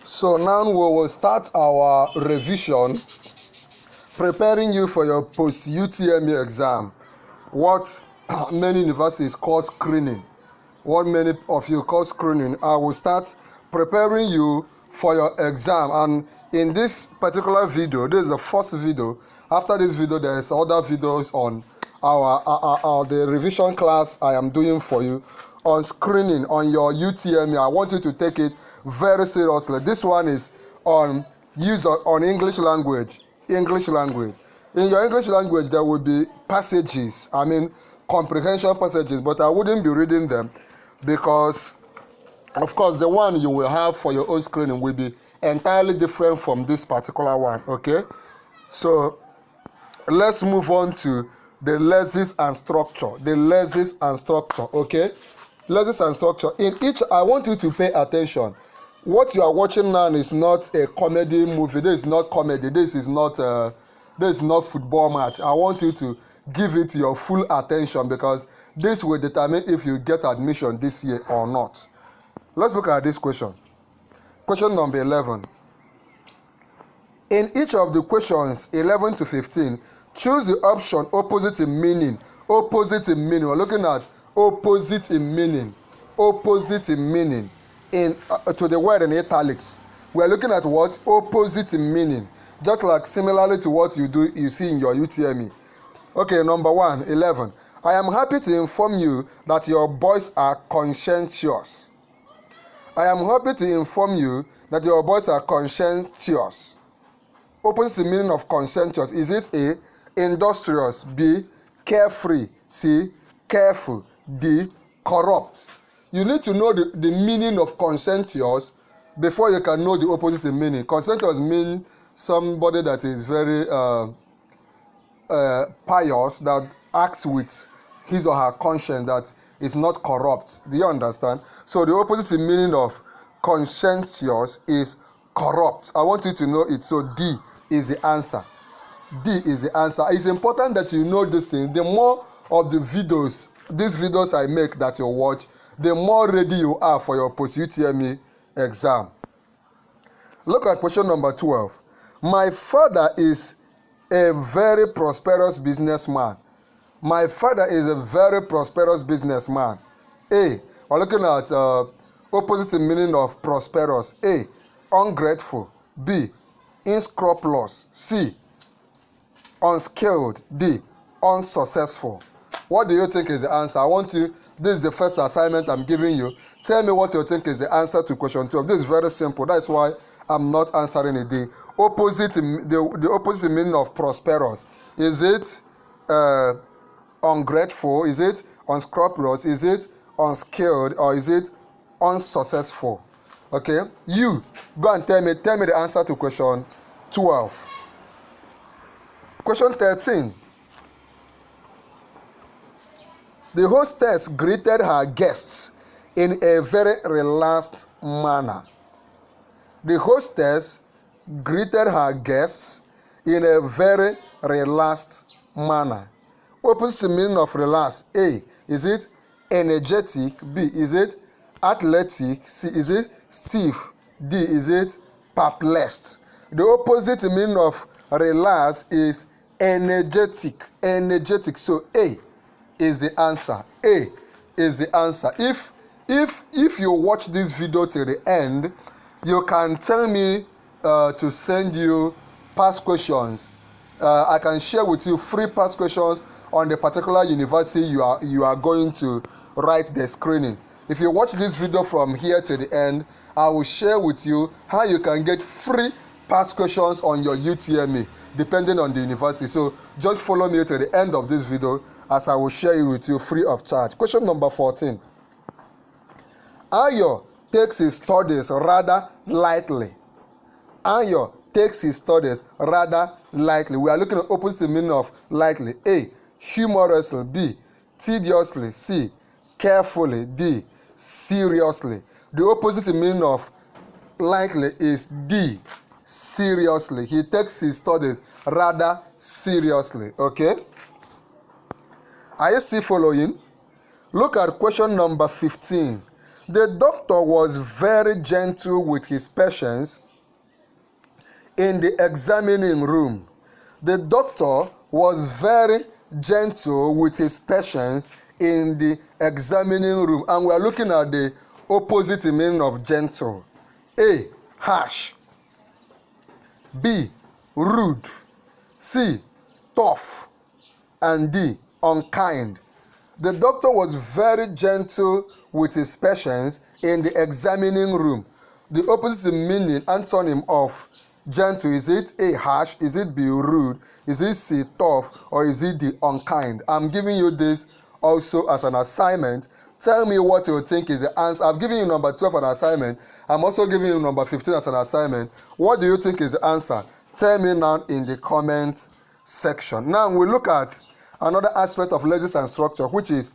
So now we will start our revision, preparing you for your post-UTME exam. What many universities call screening. What many of you call screening. I will start preparing you for your exam. And in this particular video, this is the first video. After this video, there is other videos on the revision class I am doing for you on screening on your UTME. I want you to take it very seriously. This one is on use on English language. English language. In your English language, there will be passages. I mean, comprehension passages, but I wouldn't be reading them because, of course, the one you will have for your own screening will be entirely different from this particular one. Okay, so let's move on to the lessons and structure. The lessons and structure. Okay, lessons and structure. In each, I want you to pay attention. What you are watching now is not a comedy movie. This is not comedy. This is not football match. I want you to give it your full attention because this will determine if you get admission this year or not. Let's look at this question. Question number 11. In each of the questions 11 to 15, choose the option opposite in meaning. Opposite in meaning. We're looking at opposite in meaning. Opposite in meaning. To the word in italics. We're looking at what? Opposite in meaning. Just like similarly to what you see in your UTME. Okay, number 1, 11. I am happy to inform you that your boys are conscientious. I am happy to inform you that your boys are conscientious. Opposite meaning of conscientious. Is it A, industrious, B, carefree, C, careful, D, corrupt? You need to know the meaning of conscientious before you can know the opposite meaning. Conscientious means somebody that is very pious, that acts with his or her conscience, that is not corrupt. Do you understand? So the opposite meaning of conscientious is corrupt. I want you to know it. So D is the answer. D is the answer. It's important that you know this thing. The more of the videos, these videos I make that you watch, the more ready you are for your post-UTME exam. Look at question number 12. My father is a very prosperous businessman. My father is a very prosperous businessman. A. We're looking at opposite meaning of prosperous. A. Ungrateful. B. Unscrupulous. C. Unskilled. D. Unsuccessful. What do you think is the answer? This is the first assignment I'm giving you. Tell me what you think is the answer to question 12. This is very simple. That's why I'm not answering it. The opposite meaning of prosperous. Is it ungrateful? Is it unscrupulous? Is it unskilled? Or is it unsuccessful? Okay? You, go and tell me the answer to question 12. Question 13. The hostess greeted her guests in a very relaxed manner. The hostess greeted her guests in a very relaxed manner. Opposite meaning of relaxed. A. Is it energetic? B. Is it athletic? C. Is it stiff? D. Is it perplexed? The opposite meaning of relaxed is energetic. Energetic. So A is the answer. A is the answer. If you watch this video till the end, you can tell me to send you past questions. I can share with you free past questions on the particular university you are going to write the screening. If you watch this video from here to the end, I will share with you how you can get free past questions on your UTME depending on the university. So just follow me to the end of this video as I will share it with you free of charge. Question number 14. Ayo takes his studies rather lightly. Ayo takes his studies rather lightly. We are looking at opposite meaning of lightly. A. Humorously. B. Tediously. C. Carefully. D. Seriously. The opposite meaning of lightly is D. Seriously. He takes his studies rather seriously. Okay? Are you still following? Look at question number 15. The doctor was very gentle with his patients in the examining room. The doctor was very gentle with his patients in the examining room. And we are looking at the opposite meaning of gentle. A, harsh. B, rude. C, tough. And D, unkind. The doctor was very gentle with his patients in the examining room. The opposite meaning, antonym of gentle, is it A, harsh? Is it B, rude? Is it C, tough? Or is it D, unkind? I'm giving you this also as an assignment. Tell me what you think is the answer. I've given you number 12 as an assignment. I'm also giving you number 15 as an assignment. What do you think is the answer? Tell me now in the comment section. Now we look at another aspect of lexis and structure, which is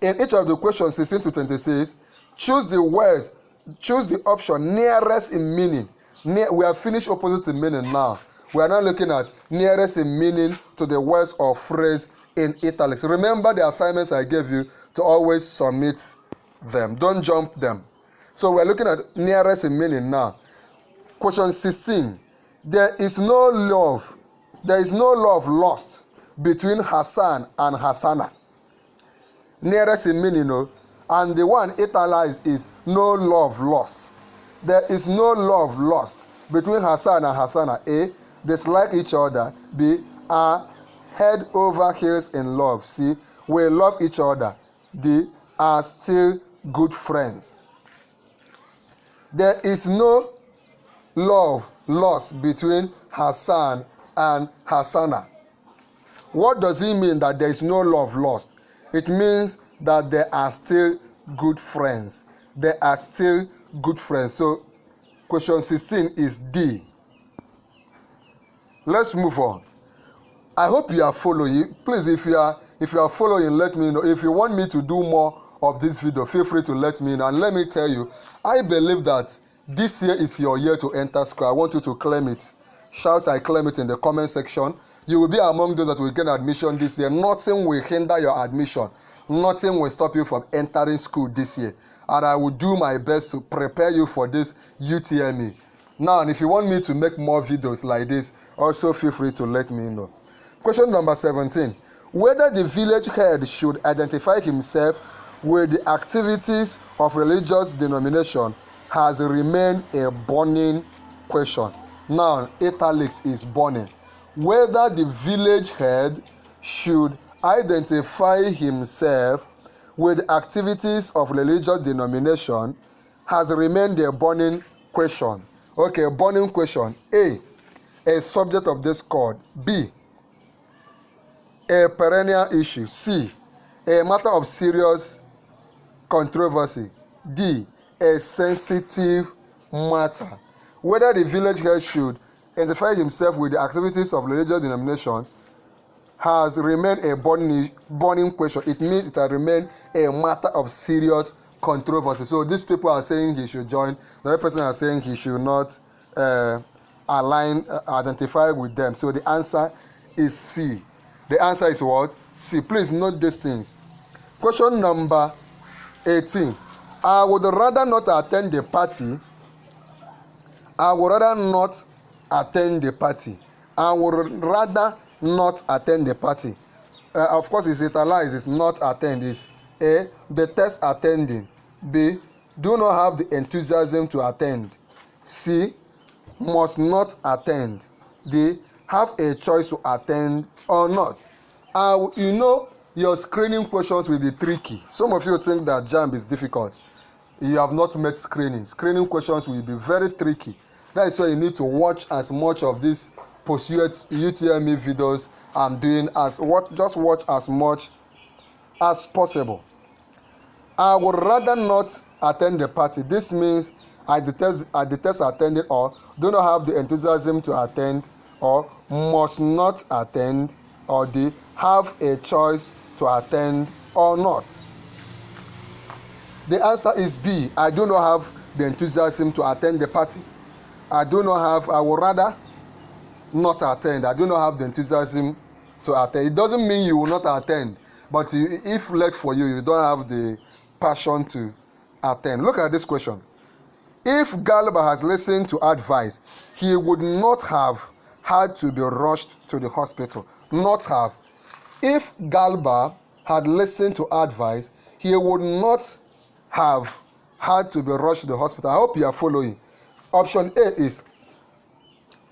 in each of the questions 16 to 26, choose the option nearest in meaning. We have finished opposite in meaning now. We are now looking at nearest in meaning to the words or phrase in italics. Remember the assignments I gave you to always submit them. Don't jump them. So we are looking at nearest in meaning now. Question 16. There is no love lost between Hassan and Hassana. Nearest in meaning, no? And the one italicized is no love lost. There is no love lost between Hassan and Hassana. A, dislike each other. B, are head over heels in love. C, we love each other. D, are still good friends. There is no love lost between Hassan and Hassana. What does it mean that there is no love lost? It means that they are still good friends. They are still good friends. So question 16 is D. Let's move on. I hope you are following. Please, if you are following, let me know. If you want me to do more of this video, feel free to let me know. And let me tell you, I believe that this year is your year to enter school. I want you to claim it. Shout I claim it in the comment section. You will be among those that will get admission this year. Nothing will hinder your admission. Nothing will stop you from entering school this year. And I will do my best to prepare you for this UTME. Now, if you want me to make more videos like this, also feel free to let me know. Question number 17. Whether the village head should identify himself with the activities of religious denomination has remained a burning question. Now, italics is burning. Whether the village head should identify himself with the activities of religious denomination has remained a burning question. Okay, burning question. A subject of discord. B, a perennial issue. C, a matter of serious controversy. D, a sensitive matter. Whether the village head should identify himself with the activities of religious denomination has remained a burning question. It means it has remained a matter of serious controversy. So these people are saying he should join. The other person are saying he should not identify with them. So the answer is C. The answer is what? C. Please note these things. Question number 18. I would rather not attend the party. I would rather not attend the party. I would rather not attend the party. Of course, it's italicized. It's not attend. It's A, the test attending. B, do not have the enthusiasm to attend. C, must not attend. D, have a choice to attend or not. Your screening questions will be tricky. Some of you think that JAMB is difficult. You have not met screening. Screening questions will be very tricky. That is why you need to watch as much of these post-UTME videos I'm doing. Just watch as much as possible. I would rather not attend the party. This means I detest attending, or do not have the enthusiasm to attend, or must not attend, or D, have a choice to attend or not. The answer is B. I do not have the enthusiasm to attend the party. I would rather not attend. I do not have the enthusiasm to attend. It doesn't mean you will not attend, but if left for you, you don't have the passion to attend. Look at this question. If Galba has listened to advice, he would not have had to be rushed to the hospital. Not have. If Galba had listened to advice, he would not have had to be rushed to the hospital. I hope you are following. Option A is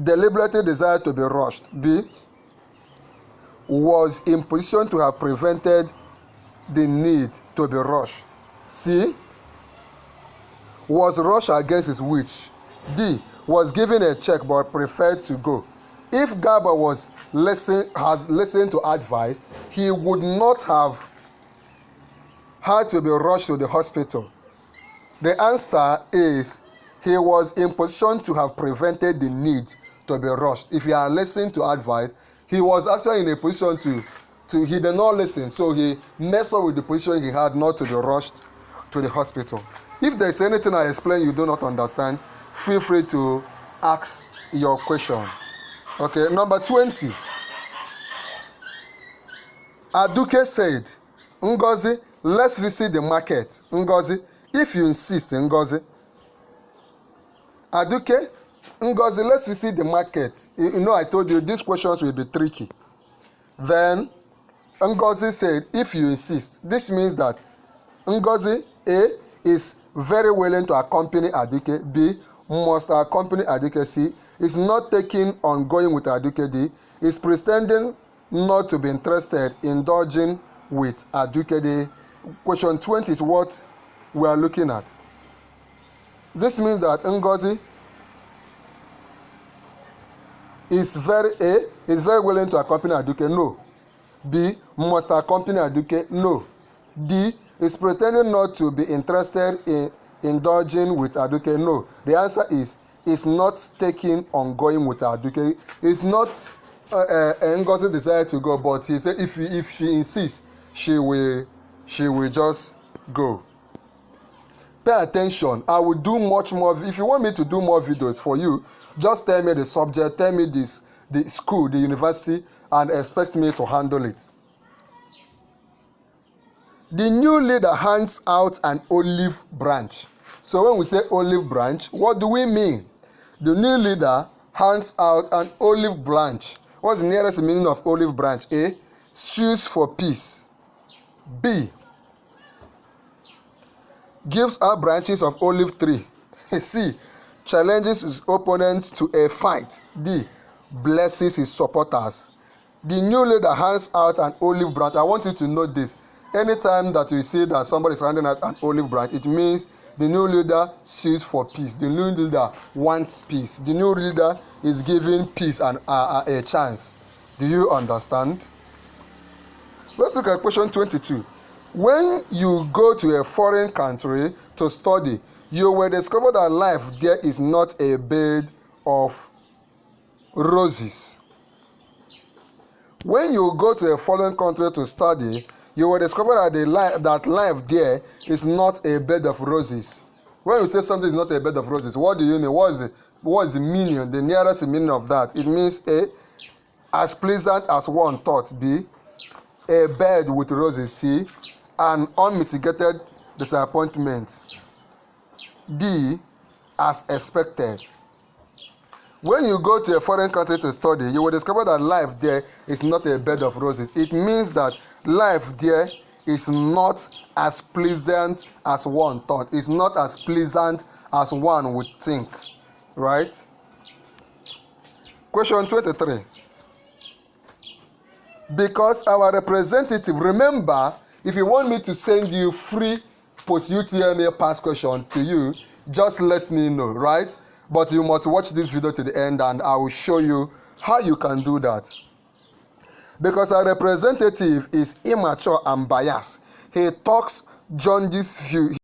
deliberately desired to be rushed. B, was in position to have prevented the need to be rushed. C, was rushed against his wish. D, was given a check but preferred to go. If Galba had listened to advice, he would not have had to be rushed to the hospital. The answer is he was in position to have prevented the need to be rushed. If he had listened to advice, he was actually in a position he did not listen, so he messed up with the position he had not to be rushed to the hospital. If there is anything I explain you do not understand, feel free to ask your question. Okay, number 20. Aduke said, Ngozi, let's visit the market. Ngozi, if you insist, Ngozi. Aduke, Ngozi, let's visit the market. You know, I told you these questions will be tricky. Then Ngozi said, if you insist. This means that Ngozi, A, is very willing to accompany Aduke. B, must accompany Aduke. C, is not taking on going with Aduke. D, is pretending not to be interested in indulging with Aduke. D. Question 20 is what we are looking at. This means that Ngozi is very willing to accompany Aduke. No. B, must accompany Aduke. No. D, is pretending not to be interested in indulging with Aduke. No. The answer is not taking on going with Aduke. It's not Ngozi desire to go, but he said if she insists, she will just go. Pay attention. I will do much more. If you want me to do more videos for you, just tell me the subject, tell me the school, the university, and expect me to handle it. The new leader hands out an olive branch. So when we say olive branch, what do we mean? The new leader hands out an olive branch. What's the nearest meaning of olive branch? A, sues for peace. B, gives out branches of olive tree. C, challenges his opponents to a fight. D, blesses his supporters. The new leader hands out an olive branch. I want you to note this. Anytime that you see that somebody is handing out an olive branch, it means the new leader sues for peace. The new leader wants peace. The new leader is giving peace and a chance. Do you understand? Let's look at question 22. When you go to a foreign country to study, you will discover that life there is not a bed of roses. When you go to a foreign country to study, you will discover that life there is not a bed of roses. When you say something is not a bed of roses, what do you mean? What is the meaning, the nearest meaning of that? It means A, as pleasant as one thought. B, a bed with roses. C, an unmitigated disappointment. D, as expected. When you go to a foreign country to study, you will discover that life there is not a bed of roses. It means that life there is not as pleasant as one thought. It's not as pleasant as one would think. Right? Question 23. Because our representative, remember, if you want me to send you free post-UTME past question to you, just let me know, right? But you must watch this video to the end and I will show you how you can do that. Because our representative is immature and biased. He talks jaundiced view.